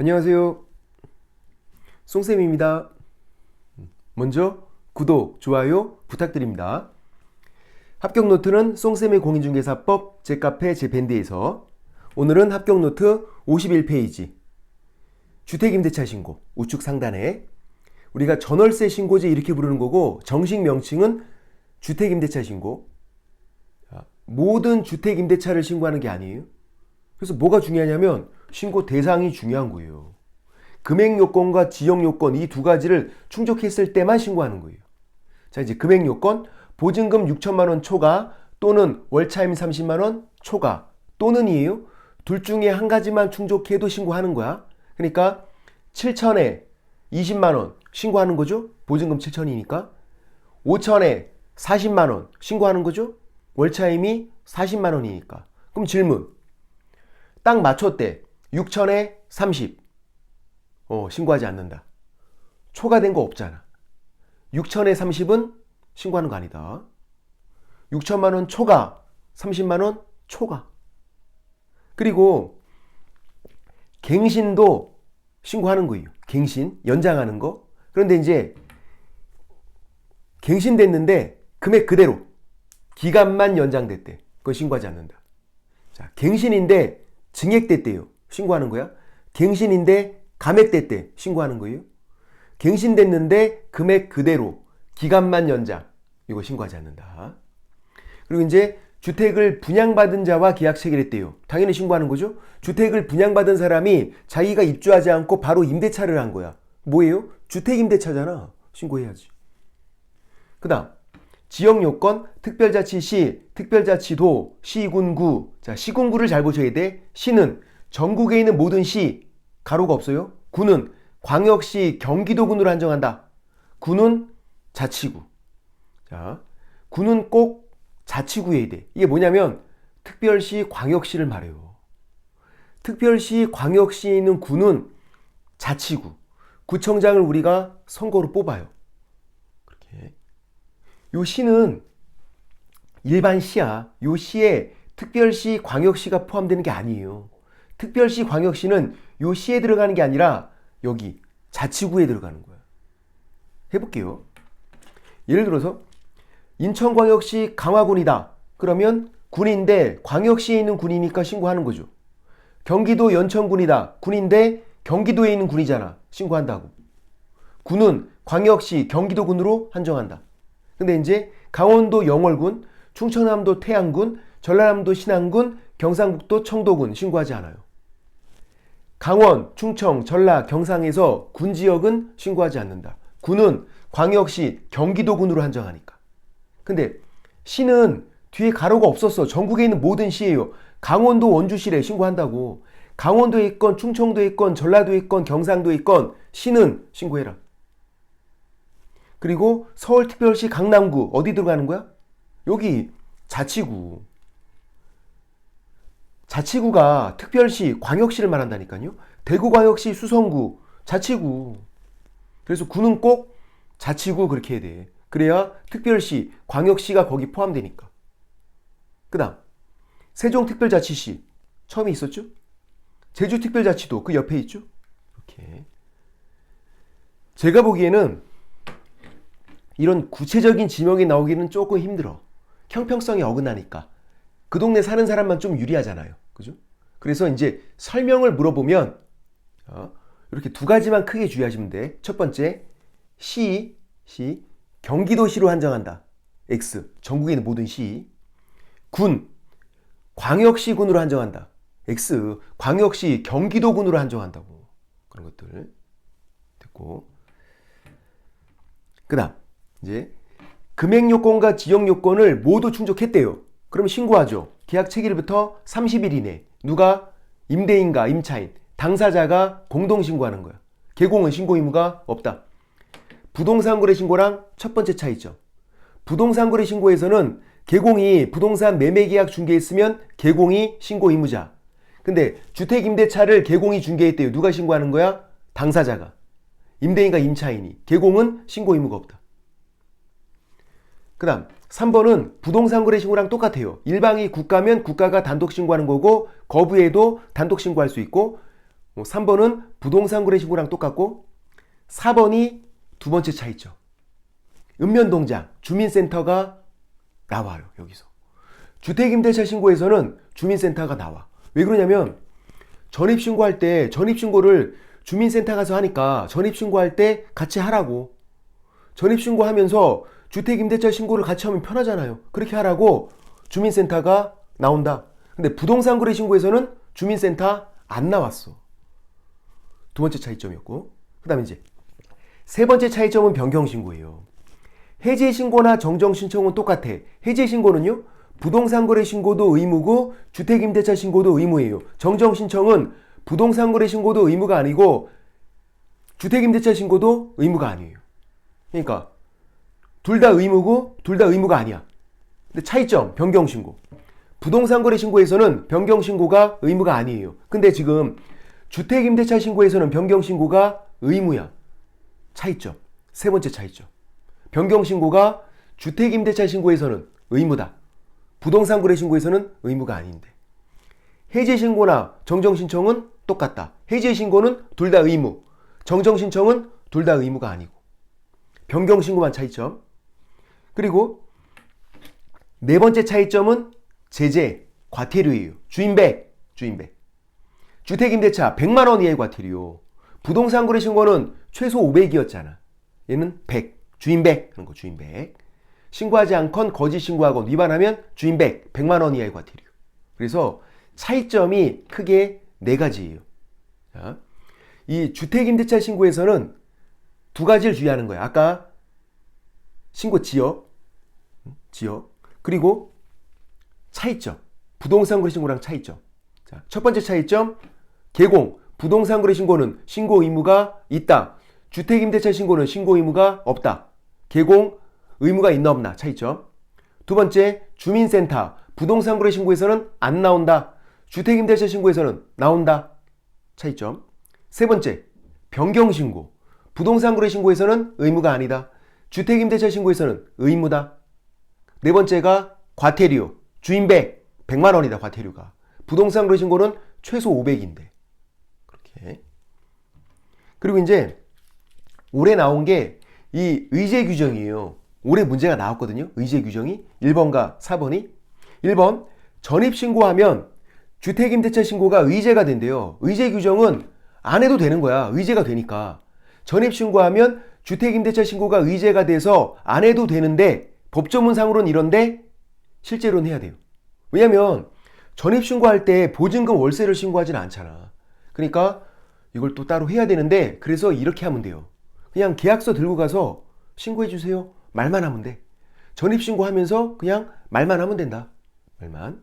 안녕하세요. 송쌤입니다. 먼저 구독, 좋아요 부탁드립니다. 합격노트는 송쌤의 공인중개사법 제카페 제밴드에서 오늘은 합격노트 51페이지 주택임대차 신고 우측 상단에 우리가 전월세 신고제 이렇게 부르는 거고 정식 명칭은 주택임대차 신고. 모든 주택임대차를 신고하는 게 아니에요. 그래서 뭐가 중요하냐면 신고 대상이 중요한 거예요. 금액 요건과 지역 요건 이 두 가지를 충족했을 때만 신고하는 거예요. 자, 이제 금액 요건 보증금 6천만 원 초과 또는 월차임 30만 원 초과 또는이에요. 둘 중에 한 가지만 충족해도 신고하는 거야. 그러니까 7천에 20만 원 신고하는 거죠. 보증금 7천이니까. 5천에 40만 원 신고하는 거죠. 월차임이 40만 원이니까. 그럼 질문. 딱 맞췄대. 6천에 30. 신고하지 않는다. 초과된 거 없잖아. 6천에 30은 신고하는 거 아니다. 6천만 원 초과, 30만 원 초과. 그리고 갱신도 신고하는 거예요. 갱신, 연장하는 거. 그런데 이제 갱신됐는데 금액 그대로 기간만 연장됐대. 그건 신고하지 않는다. 자, 갱신인데 증액됐대요. 신고하는 거야. 갱신인데 감액됐대. 신고하는 거예요. 갱신됐는데 금액 그대로 기간만 연장. 이거 신고하지 않는다. 그리고 이제 주택을 분양받은 자와 계약 체결했대요. 당연히 신고하는 거죠. 주택을 분양받은 사람이 자기가 입주하지 않고 바로 임대차를 한 거야. 뭐예요? 주택임대차잖아. 신고해야지. 그 다음 지역요건 특별자치시, 특별자치도, 시군구. 자, 시군구를 잘 보셔야 돼. 시는 전국에 있는 모든 시, 가로가 없어요. 구는 광역시, 경기도군으로 한정한다. 구는 자치구. 자, 구는 꼭 자치구여야 돼. 이게 뭐냐면 특별시, 광역시를 말해요. 특별시, 광역시에 있는 구는 자치구. 구청장을 우리가 선거로 뽑아요. 그렇게. 요 시는 일반 시야. 요 시에 특별시, 광역시가 포함되는 게 아니에요. 특별시, 광역시는 요 시에 들어가는 게 아니라 여기 자치구에 들어가는 거야. 해볼게요. 예를 들어서 인천광역시 강화군이다. 그러면 군인데 광역시에 있는 군이니까 신고하는 거죠. 경기도 연천군이다. 군인데 경기도에 있는 군이잖아. 신고한다고. 군은 광역시 경기도군으로 한정한다. 근데 이제 강원도 영월군, 충청남도 태안군, 전라남도 신안군, 경상북도 청도군 신고하지 않아요. 강원, 충청, 전라, 경상에서 군지역은 신고하지 않는다. 군은 광역시 경기도군으로 한정하니까. 근데 시는 뒤에 가로가 없었어. 전국에 있는 모든 시예요. 강원도 원주시래 신고한다고. 강원도에 있건 충청도에 있건 전라도에 있건 경상도에 있건 시는 신고해라. 그리고 서울특별시 강남구 어디 들어가는 거야? 여기 자치구. 자치구가 특별시, 광역시를 말한다니까요. 대구광역시 수성구, 자치구. 그래서 구는 꼭 자치구 그렇게 해야 돼. 그래야 특별시, 광역시가 거기 포함되니까. 그 다음 세종특별자치시 처음에 있었죠? 제주특별자치도 그 옆에 있죠? 이렇게. 제가 보기에는 이런 구체적인 지명이 나오기는 조금 힘들어. 형평성이 어긋나니까. 그 동네 사는 사람만 좀 유리하잖아요. 그죠? 그래서 이제 설명을 물어보면 이렇게 두 가지만 크게 주의하시면 돼. 첫 번째, 시, 경기도시로 한정한다. X, 전국에 있는 모든 시. 군, 광역시군으로 한정한다. X, 광역시, 경기도군으로 한정한다고. 그런 것들 됐고. 그 다음 이제 금액 요건과 지역 요건을 모두 충족했대요. 그럼 신고하죠. 계약 체결일부터 30일 이내. 누가? 임대인과 임차인, 당사자가 공동 신고하는 거야. 개공은 신고 의무가 없다. 부동산 거래 신고랑 첫 번째 차이점. 부동산 거래 신고에서는 개공이 부동산 매매 계약 중개했으면 개공이 신고 의무자. 근데 주택 임대차를 개공이 중개했대요. 누가 신고하는 거야? 당사자가. 임대인과 임차인이. 개공은 신고 의무가 없다. 그 다음 3번은 부동산 거래 신고랑 똑같아요. 일방이 국가면 국가가 단독 신고하는 거고 거부해도 단독 신고할 수 있고 3번은 부동산 거래 신고랑 똑같고 4번이 두 번째 차이점. 읍면동장, 주민센터가 나와요. 여기서. 주택임대차 신고에서는 주민센터가 나와. 왜 그러냐면 전입신고할 때 전입신고를 주민센터 가서 하니까 전입신고할 때 같이 하라고. 전입신고하면서 주택임대차 신고를 같이 하면 편하잖아요. 그렇게 하라고 주민센터가 나온다. 근데 부동산 거래 신고에서는 주민센터 안 나왔어. 두 번째 차이점이었고. 그 다음에 이제 세 번째 차이점은 변경신고예요. 해지신고나 정정신청은 똑같아. 해지신고는요, 부동산 거래 신고도 의무고 주택임대차 신고도 의무예요. 정정신청은 부동산 거래 신고도 의무가 아니고 주택임대차 신고도 의무가 아니에요. 그러니까 둘 다 의무고 둘 다 의무가 아니야. 근데 차이점, 변경신고. 부동산 거래 신고에서는 변경신고가 의무가 아니에요. 근데 지금 주택임대차 신고에서는 변경신고가 의무야. 차이점. 세 번째 차이점. 변경신고가 주택임대차 신고에서는 의무다. 부동산 거래 신고에서는 의무가 아닌데. 해지신고나 정정신청은 똑같다. 해지신고는 둘 다 의무. 정정신청은 둘 다 의무가 아니고. 변경신고만 차이점. 그리고 네 번째 차이점은 제재, 과태료예요. 주임백. 주택임대차 100만 원 이하의 과태료. 부동산 거래 신고는 최소 500이었잖아. 얘는 100. 주임백 하는 거, 주임백. 신고하지 않건 거짓 신고하건 위반하면 주임백 100만 원 이하의 과태료. 그래서 차이점이 크게 네 가지예요. 자, 이 주택임대차 신고에서는 두 가지를 주의하는 거야. 아까 신고 지역, 그리고 차이점, 부동산 거래 신고랑 차이점. 자, 첫 번째 차이점, 개공, 부동산 거래 신고는 신고 의무가 있다. 주택임대차 신고는 신고 의무가 없다. 개공, 의무가 있나 없나, 차이점. 두 번째, 주민센터, 부동산 거래 신고에서는 안 나온다. 주택임대차 신고에서는 나온다. 차이점. 세 번째, 변경신고, 부동산 거래 신고에서는 의무가 아니다. 주택임대차 신고에서는 의무다. 네 번째가 과태료, 주임백 100만 원이다. 과태료가. 부동산 거래 신고는 최소 500인데. 그렇게. 그리고 이제 올해 나온 게 이 의제 규정이에요. 올해 문제가 나왔거든요. 의제 규정이 1번과 4번이. 1번, 전입신고하면 주택임대차 신고가 의제가 된대요. 의제 규정은 안 해도 되는 거야. 의제가 되니까. 전입신고하면 주택임대차 신고가 의제가 돼서 안 해도 되는데 법조문상으로는 이런데 실제로는 해야 돼요. 왜냐면 전입신고할 때 보증금 월세를 신고하진 않잖아. 그러니까 이걸 또 따로 해야 되는데 그래서 이렇게 하면 돼요. 그냥 계약서 들고 가서 신고해 주세요. 말만 하면 돼. 전입신고하면서 그냥 말만 하면 된다. 말만.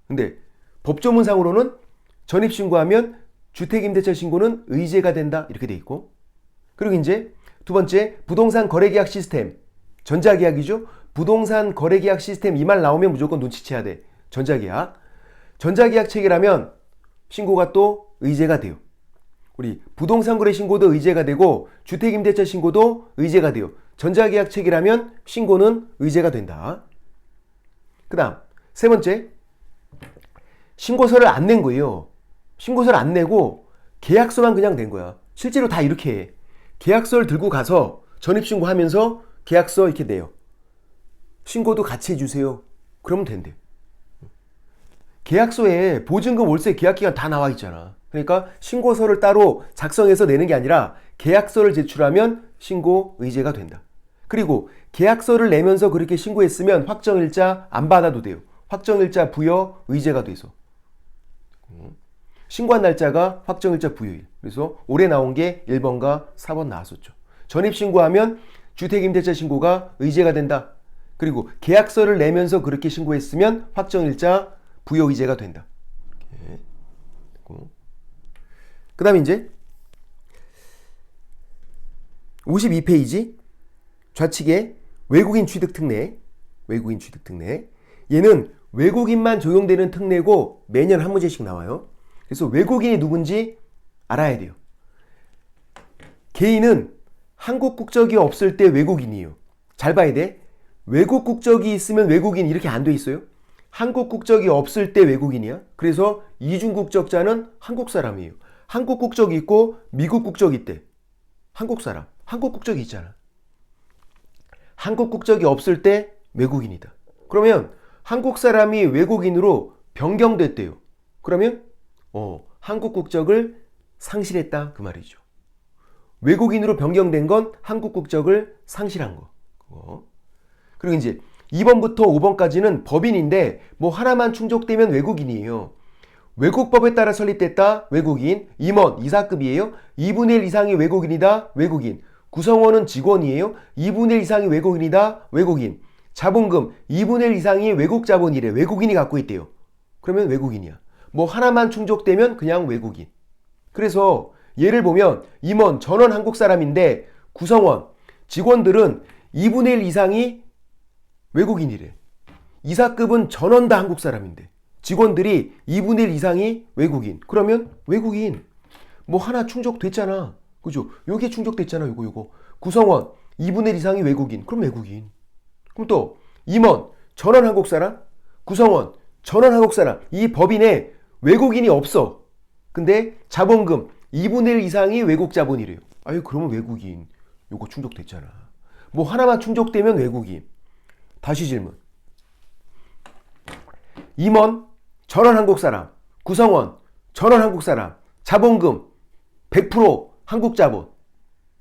근데 법조문상으로는 전입신고하면 주택임대차 신고는 의제가 된다. 이렇게 돼 있고. 그리고 이제 두 번째, 부동산 거래계약 시스템. 전자계약이죠. 부동산 거래계약 시스템 이 말 나오면 무조건 눈치채야 돼. 전자계약. 전자계약 체계라면 신고가 또 의제가 돼요. 우리 부동산 거래 신고도 의제가 되고 주택임대차 신고도 의제가 돼요. 전자계약 체계라면 신고는 의제가 된다. 그 다음 세 번째, 신고서를 안 낸 거예요. 신고서를 안 내고 계약서만 그냥 낸 거야. 실제로 다 이렇게 해. 계약서를 들고 가서 전입신고하면서 계약서 이렇게 내요. 신고도 같이 해주세요. 그러면 된대. 계약서에 보증금, 월세, 계약기간 다 나와 있잖아. 그러니까 신고서를 따로 작성해서 내는 게 아니라 계약서를 제출하면 신고 의제가 된다. 그리고 계약서를 내면서 그렇게 신고했으면 확정일자 안 받아도 돼요. 확정일자 부여 의제가 돼서. 신고한 날짜가 확정일자 부여일. 그래서 올해 나온 게 1번과 4번 나왔었죠. 전입신고하면 주택임대차 신고가 의제가 된다. 그리고 계약서를 내면서 그렇게 신고했으면 확정일자 부여 의제가 된다. 그 다음에 이제 52페이지 좌측에 외국인 취득 특례. 얘는 외국인만 적용되는 특례고 매년 한 문제씩 나와요. 그래서 외국인이 누군지 알아야 돼요. 개인은 한국 국적이 없을 때 외국인이에요. 잘 봐야 돼. 외국 국적이 있으면 외국인 이렇게 안 돼 있어요. 한국 국적이 없을 때 외국인이야. 그래서 이중 국적자는 한국 사람이에요. 한국 국적이 있고 미국 국적이 있대. 한국 사람. 한국 국적이 있잖아. 한국 국적이 없을 때 외국인이다. 그러면 한국 사람이 외국인으로 변경됐대요. 그러면 한국 국적을 상실했다 그 말이죠. 외국인으로 변경된 건 한국 국적을 상실한 거. 그리고 이제 2번부터 5번까지는 법인인데 뭐 하나만 충족되면 외국인이에요. 외국법에 따라 설립됐다 외국인. 임원 2사급이에요. 2분의 1 이상이 외국인이다 외국인. 구성원은 직원이에요. 2분의 1 이상이 외국인이다 외국인. 자본금 2분의 1 이상이 외국 자본이래. 외국인이 갖고 있대요. 그러면 외국인이야. 뭐 하나만 충족되면 그냥 외국인. 그래서 예를 보면 임원 전원 한국 사람인데 구성원 직원들은 2분의 1 이상이 외국인이래. 이사급은 전원 다 한국 사람인데 직원들이 2분의 1 이상이 외국인. 그러면 외국인. 뭐 하나 충족됐잖아. 그죠? 요게 충족됐잖아. 요거. 구성원 2분의 1 이상이 외국인. 그럼 외국인. 그럼 또 임원 전원 한국 사람, 구성원 전원 한국 사람. 이 법인에 외국인이 없어. 근데 자본금 2분의 1 이상이 외국 자본이래요. 아유 그러면 외국인. 요거 충족됐잖아. 뭐 하나만 충족되면 외국인. 다시 질문. 임원 전원 한국 사람, 구성원 전원 한국 사람, 자본금 100% 한국 자본.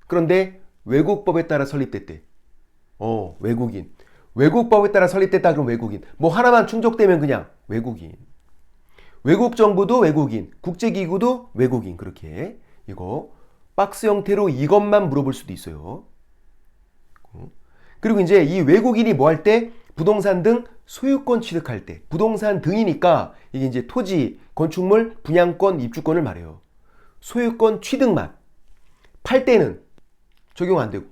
그런데 외국법에 따라 설립됐대. 외국인. 외국법에 따라 설립됐다 그럼 외국인. 뭐 하나만 충족되면 그냥 외국인. 외국 정부도 외국인, 국제기구도 외국인. 그렇게 이거 박스 형태로 이것만 물어볼 수도 있어요. 그리고 이제 이 외국인이 뭐 할 때? 부동산 등 소유권 취득할 때. 부동산 등이니까 이게 이제 토지, 건축물, 분양권, 입주권을 말해요. 소유권 취득만. 팔 때는 적용 안 되고.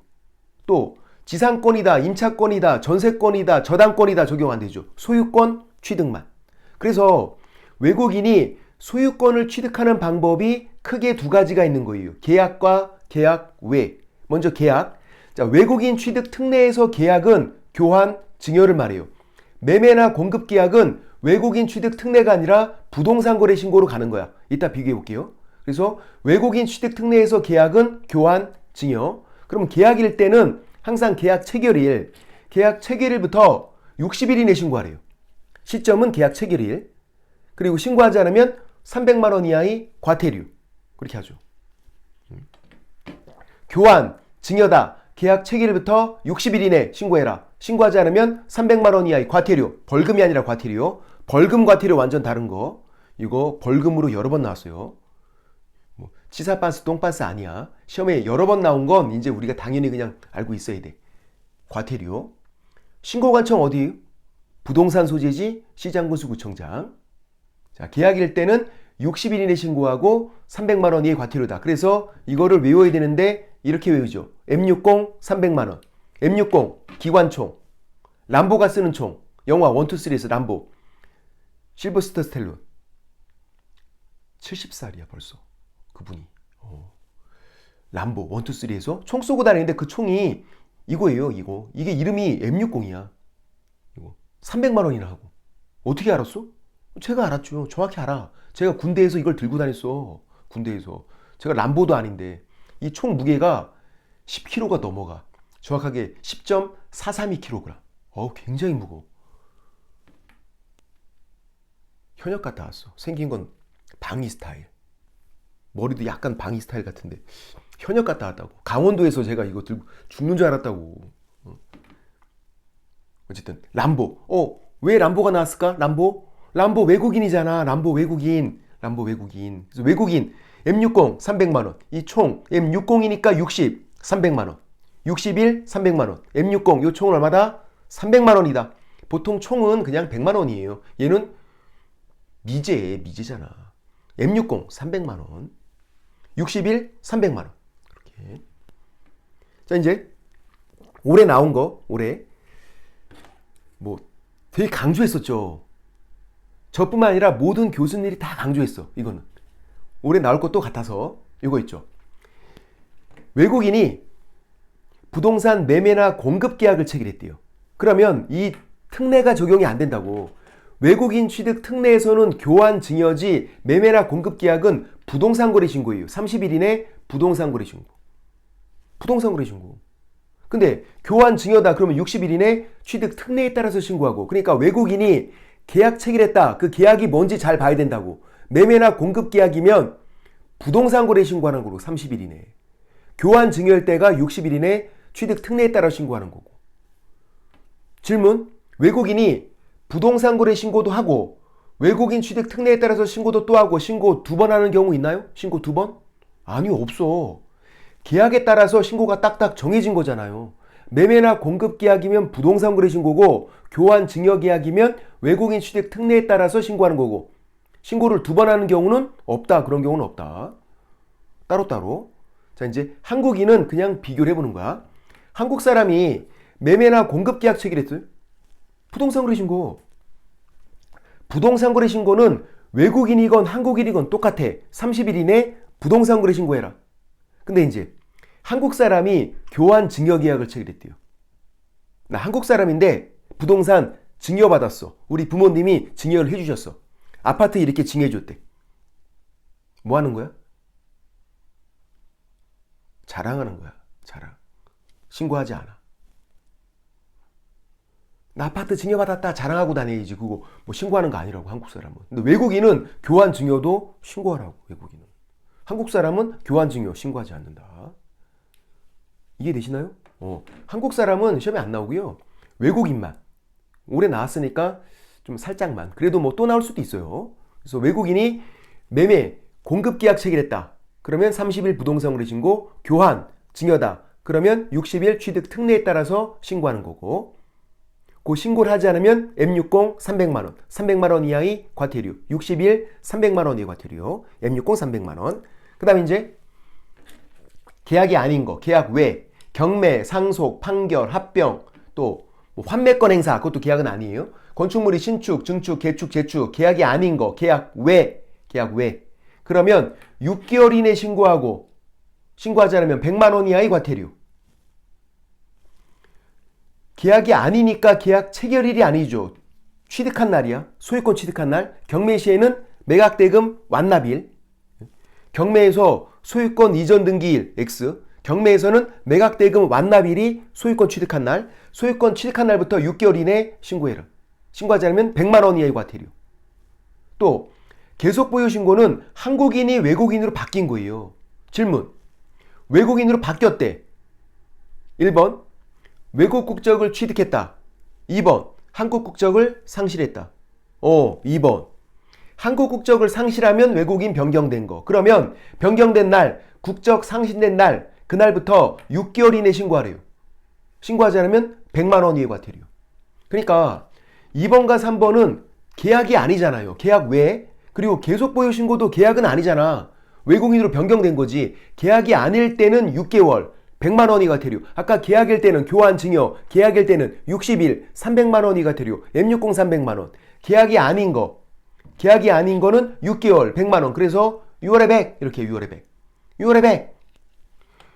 또 지상권이다, 임차권이다, 전세권이다, 저당권이다 적용 안 되죠. 소유권 취득만. 그래서 외국인이 소유권을 취득하는 방법이 크게 두 가지가 있는 거예요. 계약과 계약 외. 먼저 계약. 자, 외국인 취득 특례에서 계약은 교환, 증여를 말해요. 매매나 공급 계약은 외국인 취득 특례가 아니라 부동산 거래 신고로 가는 거야. 이따 비교해 볼게요. 그래서 외국인 취득 특례에서 계약은 교환, 증여. 그럼 계약일 때는 항상 계약 체결일, 계약 체결일부터 60일 이내 신고하래요. 시점은 계약 체결일. 그리고 신고하지 않으면 300만 원 이하의 과태료. 그렇게 하죠. 교환, 증여다. 계약 체결일부터 60일 이내 신고해라. 신고하지 않으면 300만 원 이하의 과태료. 벌금이 아니라 과태료. 벌금 과태료 완전 다른 거. 이거 벌금으로 여러 번 나왔어요. 뭐 치사반스 똥반스 아니야. 시험에 여러 번 나온 건 이제 우리가 당연히 그냥 알고 있어야 돼. 과태료. 신고관청 어디? 부동산 소재지 시장군수구청장. 자, 계약일 때는 60일 이내 신고하고 300만 원 이하의 과태료다. 그래서 이거를 외워야 되는데 이렇게 외우죠. M60 300만 원. M60 기관총. 람보가 쓰는 총. 영화 1, 2, 3에서 람보. 실버스터 스텔론. 70살이야 벌써. 그분이. 람보 1, 2, 3에서 총 쏘고 다니는데 그 총이 이거예요. 이거. 이게 이름이 M60이야. 이거 300만 원이나 하고. 어떻게 알았어? 제가 알았죠. 정확히 알아. 제가 군대에서 이걸 들고 다녔어. 군대에서. 제가 람보도 아닌데 이 총 무게가 10kg가 넘어가. 정확하게 10.432kg. 굉장히 무거워. 현역 갔다 왔어. 생긴 건 방위 스타일. 머리도 약간 방위 스타일 같은데 현역 갔다 왔다고. 강원도에서 제가 이거 들고 죽는 줄 알았다고. 어쨌든 람보. 왜 람보가 나왔을까? 람보 외국인이잖아. 람보 외국인. 그래서 외국인 M60 300만 원. 이 총 M60이니까 60 300만 원. 61 300만 원. M60 이 총은 얼마다? 300만 원이다. 보통 총은 그냥 100만 원이에요. 얘는 미제잖아. M60 300만 원. 61 300만 원. 그렇게. 자, 이제 올해 나온 거. 올해 뭐 되게 강조했었죠. 저뿐만 아니라 모든 교수님들이 다 강조했어. 이거는 올해 나올 것도 같아서 이거 있죠. 외국인이 부동산 매매나 공급 계약을 체결했대요. 그러면 이 특례가 적용이 안 된다고. 외국인 취득 특례에서는 교환 증여지 매매나 공급 계약은 부동산 거래 신고예요. 30일 이내 부동산 거래 신고. 부동산 거래 신고. 근데 교환 증여다 그러면 60일 이내 취득 특례에 따라서 신고하고. 그러니까 외국인이 계약 체결했다. 그 계약이 뭔지 잘 봐야 된다고. 매매나 공급 계약이면 부동산 거래 신고하는 거고 30일 이내. 교환 증여일 때가 60일 이내 취득 특례에 따라 신고하는 거고. 질문. 외국인이 부동산 거래 신고도 하고 외국인 취득 특례에 따라서 신고도 또 하고 신고 2번 하는 경우 있나요? 신고 2번? 아니요, 없어. 계약에 따라서 신고가 딱딱 정해진 거잖아요. 매매나 공급 계약이면 부동산 거래 신고고 교환 증여 계약이면 외국인 취득 특례에 따라서 신고하는 거고 신고를 2번 하는 경우는 없다. 그런 경우는 없다. 따로따로. 자, 이제 한국인은 그냥 비교를 해보는 거야. 한국 사람이 매매나 공급 계약 체결했어요. 부동산 거래 신고. 부동산 거래 신고는 외국인이건 한국인이건 똑같아. 30일 이내 부동산 거래 신고해라. 근데 이제 한국 사람이 교환 증여 계약을 체결했대요. 나 한국 사람인데 부동산 증여받았어. 우리 부모님이 증여를 해주셨어. 아파트 이렇게 증여해줬대. 뭐 하는 거야? 자랑하는 거야. 자랑. 신고하지 않아. 나 아파트 증여받았다 자랑하고 다녀야지. 그거 뭐 신고하는 거 아니라고 한국 사람은. 근데 외국인은 교환 증여도 신고하라고. 외국인은. 한국 사람은 교환 증여 신고하지 않는다. 이해되시나요? 한국 사람은 시험에 안 나오고요. 외국인만. 올해 나왔으니까 좀 살짝만. 그래도 뭐 또 나올 수도 있어요. 그래서 외국인이 매매 공급 계약 체결했다. 그러면 30일 부동산 거래 신고, 교환 증여다. 그러면 60일 취득 특례에 따라서 신고하는 거고. 그 신고를 하지 않으면 M60 300만원, 300만원 이하의 과태료, 60일 300만원 이하의 과태료, M60 300만원. 그 다음에 이제 계약이 아닌 거, 계약 외, 경매, 상속, 판결, 합병, 또 뭐 환매권 행사, 그것도 계약은 아니에요. 건축물이 신축, 증축, 개축, 재축, 계약이 아닌 거, 계약 외, 계약 외. 그러면 6개월 이내 신고하고 신고하지 않으면 100만원 이하의 과태료. 계약이 아니니까 계약 체결일이 아니죠. 취득한 날이야. 소유권 취득한 날. 경매 시에는 매각대금 완납일. 경매에서 소유권 이전 등기일 X. 경매에서는 매각대금 완납일이 소유권 취득한 날. 소유권 취득한 날부터 6개월 이내 신고해라. 신고하지 않으면 100만원 이하의 과태료. 또 계속 보유 신고는 한국인이 외국인으로 바뀐 거예요. 질문. 외국인으로 바뀌었대. 1번. 외국 국적을 취득했다. 2번. 한국 국적을 상실했다. 2번. 한국 국적을 상실하면 외국인 변경된 거. 그러면 변경된 날, 국적 상실된 날, 그날부터 6개월 이내 신고하래요. 신고하지 않으면 100만원 이하의 과태료. 그러니까 2번과 3번은 계약이 아니잖아요. 계약 외에. 그리고 계속 보유 신고도 계약은 아니잖아. 외국인으로 변경된 거지. 계약이 아닐 때는 6개월. 100만원 이하 과태료. 아까 계약일 때는 교환 증여, 계약일 때는 60일 300만원 이하 과태료. M60 300만원. 계약이 아닌 거. 계약이 아닌 거는 6개월 100만원. 그래서 6월에 100 이렇게 6월에 100. 6월에 100.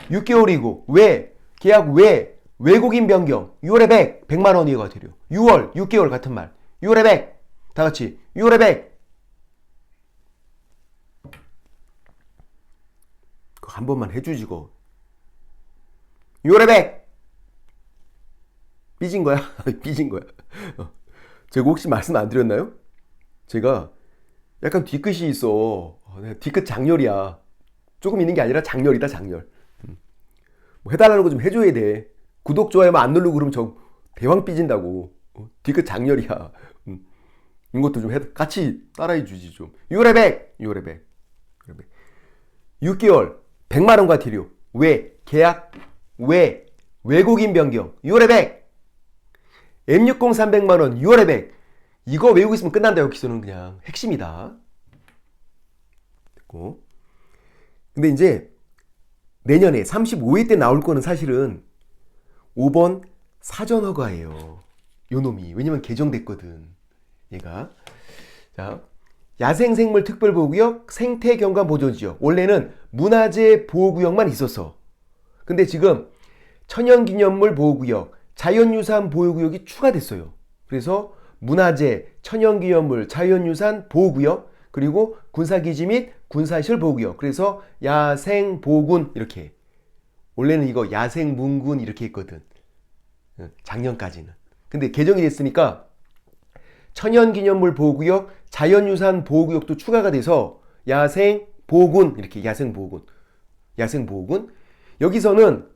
6개월이고 왜? 계약 왜? 외국인 변경. 6월에 100. 100만원 이하 과태료. 6월 6개월 같은 말. 6월에 100. 다 같이 6월에 100. 그거 한 번만 해주지 거. 6월에 100! 삐진 거야? 삐진 거야. 제가 혹시 말씀 안 드렸나요? 제가 약간 뒤끝이 있어. 뒤끝 장렬이야. 조금 있는 게 아니라 장렬이다, 장렬. 뭐 해달라는 거 좀 해줘야 돼. 구독, 좋아요만 안 누르고 그러면 저 대왕 삐진다고. 뒤끝 장렬이야. 이것도 좀 같이 따라해 주지 좀. 6월에 100! 6월에 100. 6개월 100만원 과태료. 왜? 계약 왜? 외국인 변경 6월에 100. M60 300만원 6월에 100. 이거 외우고 있으면 끝난다. 여기서는 그냥 핵심이다. 됐고. 근데 이제 내년에 35회 때 나올 거는 사실은 5번 사전허가예요. 요 놈이. 왜냐면 개정됐거든. 얘가. 자, 야생생물 특별보호구역, 생태경관보존지역. 원래는 문화재 보호구역만 있었어. 근데 지금 천연기념물 보호구역, 자연유산 보호구역이 추가됐어요. 그래서 문화재, 천연기념물, 자연유산 보호구역, 그리고 군사기지 및 군사시설 보호구역. 그래서 야생보군 이렇게. 원래는 이거 야생문군 이렇게 했거든. 작년까지는. 근데 개정이 됐으니까 천연기념물 보호구역, 자연유산 보호구역도 추가가 돼서 야생보호군 이렇게 야생보호군. 야생보호군. 여기서는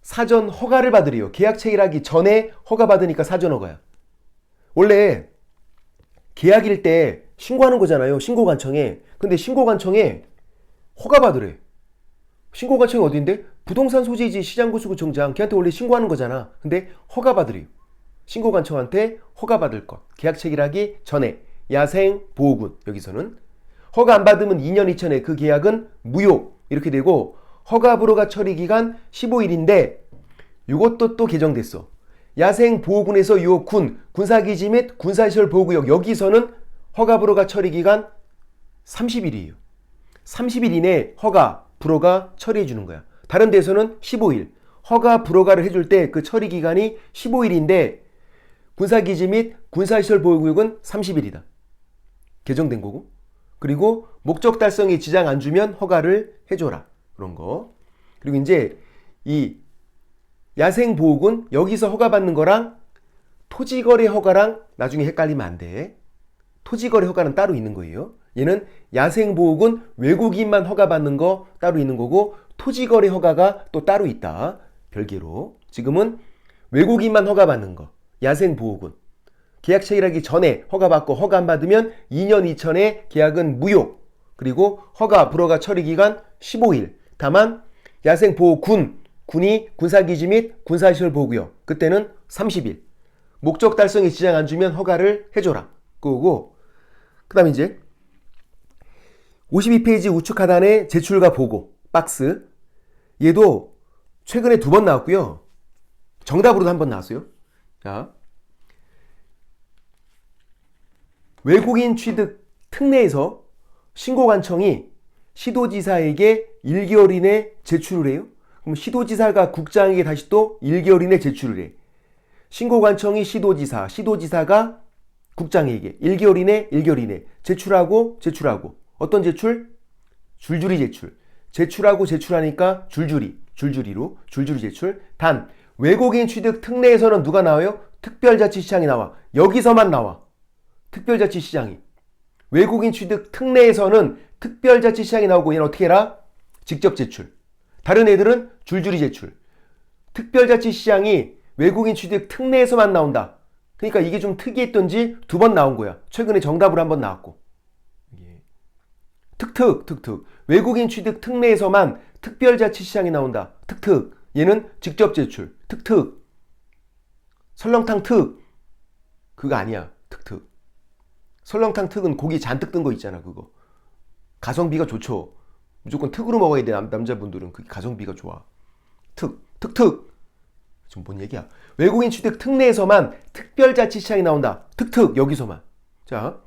사전 허가를 받으래요. 계약 체결하기 전에 허가 받으니까 사전 허가야. 원래 계약일 때 신고하는 거잖아요. 신고관청에. 근데 신고관청에 허가 받으래. 신고관청이 어딘데? 부동산 소재지 시장구수구청장. 걔한테 원래 신고하는 거잖아. 근데 허가 받으래요. 신고관청한테 허가 받을 것. 계약 체결하기 전에 야생보호군. 여기서는 허가 안 받으면 2년 이천에 그 계약은 무효. 이렇게 되고 허가 불허가 처리 기간 15일인데 이것도 또 개정됐어. 야생보호군에서 요 군사기지 및 군사시설 보호구역 여기서는 허가 불허가 처리 기간 30일이에요. 30일 이내 허가 불허가 처리해 주는 거야. 다른 데서는 15일. 허가 불허가를 해줄 때 그 처리 기간이 15일인데 군사기지 및 군사시설 보호구역은 30일이다. 개정된 거고. 그리고 목적 달성에 지장 안 주면 허가를 해줘라. 그런 거. 그리고 이제 이 야생보호군 여기서 허가받는 거랑 토지거래 허가랑 나중에 헷갈리면 안 돼. 토지거래 허가는 따로 있는 거예요. 얘는 야생보호군 외국인만 허가받는 거 따로 있는 거고 토지거래 허가가 또 따로 있다. 별개로. 지금은 외국인만 허가받는 거. 야생보호군. 계약 체결하기 전에 허가받고 허가 안 받으면 2년 이천에 계약은 무효. 그리고 허가 불허가 처리 기간 15일. 다만 야생보호군이 군사기지 및 군사시설 보호구역 그때는 30일. 목적 달성에 지장 안 주면 허가를 해줘라. 그거고 그 다음에 이제 52페이지 우측 하단에 제출과 보고 박스. 얘도 최근에 2번 나왔고요. 정답으로도 1번 나왔어요. 자, 외국인 취득 특례에서 신고관청이 시도지사에게 1개월 이내 제출을 해요. 그럼 시도지사가 국장에게 다시 또 1개월 이내 제출을 해. 신고관청이 시도지사가 국장에게 1개월 이내 제출하고 어떤 제출? 줄줄이 제출. 제출하고 제출하니까 줄줄이 제출. 단 외국인 취득 특례에서는 누가 나와요? 특별자치시장이 나와. 여기서만 나와. 특별자치시장이. 외국인 취득 특례에서는 특별자치시장이 나오고 얘는 어떻게 해라? 직접 제출. 다른 애들은 줄줄이 제출. 특별자치시장이 외국인 취득 특례에서만 나온다. 그러니까 이게 좀 특이했던지 2번 나온 거야. 최근에 정답으로 1번 나왔고. 특특. 외국인 취득 특례에서만 특별자치시장이 나온다. 특특. 얘는 직접 제출. 특특. 설렁탕 특. 그거 아니야. 특특. 설렁탕 특은 고기 잔뜩 든 거 있잖아. 그거. 가성비가 좋죠. 무조건 특으로 먹어야 돼. 남자분들은 그게 가성비가 좋아. 특특. 지금 뭔 얘기야? 외국인 취득 특례에서만 특별자치시장이 나온다. 특특. 여기서만. 자,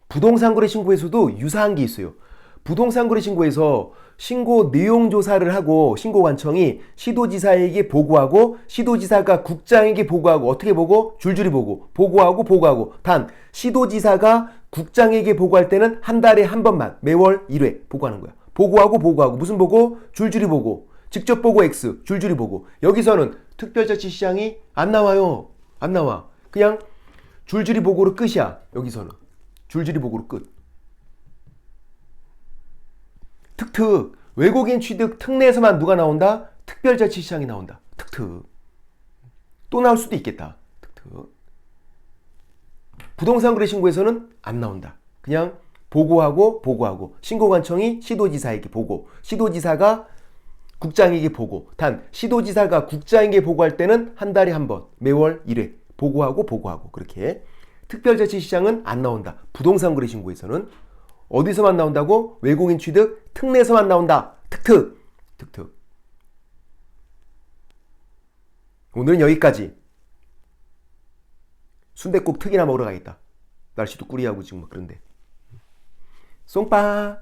부동산 거래 신고에서도 유사한 게 있어요. 부동산 거래 신고에서 신고 내용 조사를 하고 신고관청이 시도지사에게 보고하고 시도지사가 국장에게 보고하고 어떻게 보고? 줄줄이 보고하고 단 시도지사가 국장에게 보고할 때는 한 달에 한 번만 매월 1회 보고하는 거야. 보고하고 무슨 보고? 줄줄이 보고. 직접 보고 X 줄줄이 보고. 여기서는 특별자치시장이 안 나와요. 안 나와. 그냥 줄줄이 보고로 끝이야. 여기서는 줄줄이 보고로 끝. 특특. 외국인 취득 특례에서만 누가 나온다? 특별자치시장이 나온다. 특특. 또 나올 수도 있겠다. 특특. 부동산 거래 신고에서는 안 나온다. 그냥 보고하고 신고관청이 시도지사에게 보고 시도지사가 국장에게 보고. 단 시도지사가 국장에게 보고할 때는 한 달에 한 번 매월 1회 보고하고 그렇게. 특별자치시장은 안 나온다. 부동산 거래 신고에서는. 어디서만 나온다고? 외국인 취득 특례에서만 나온다. 특특. 오늘은 여기까지. 순댓국 특이나 먹으러 가겠다. 날씨도 꾸리하고 지금 막 그런데. 쏭빠.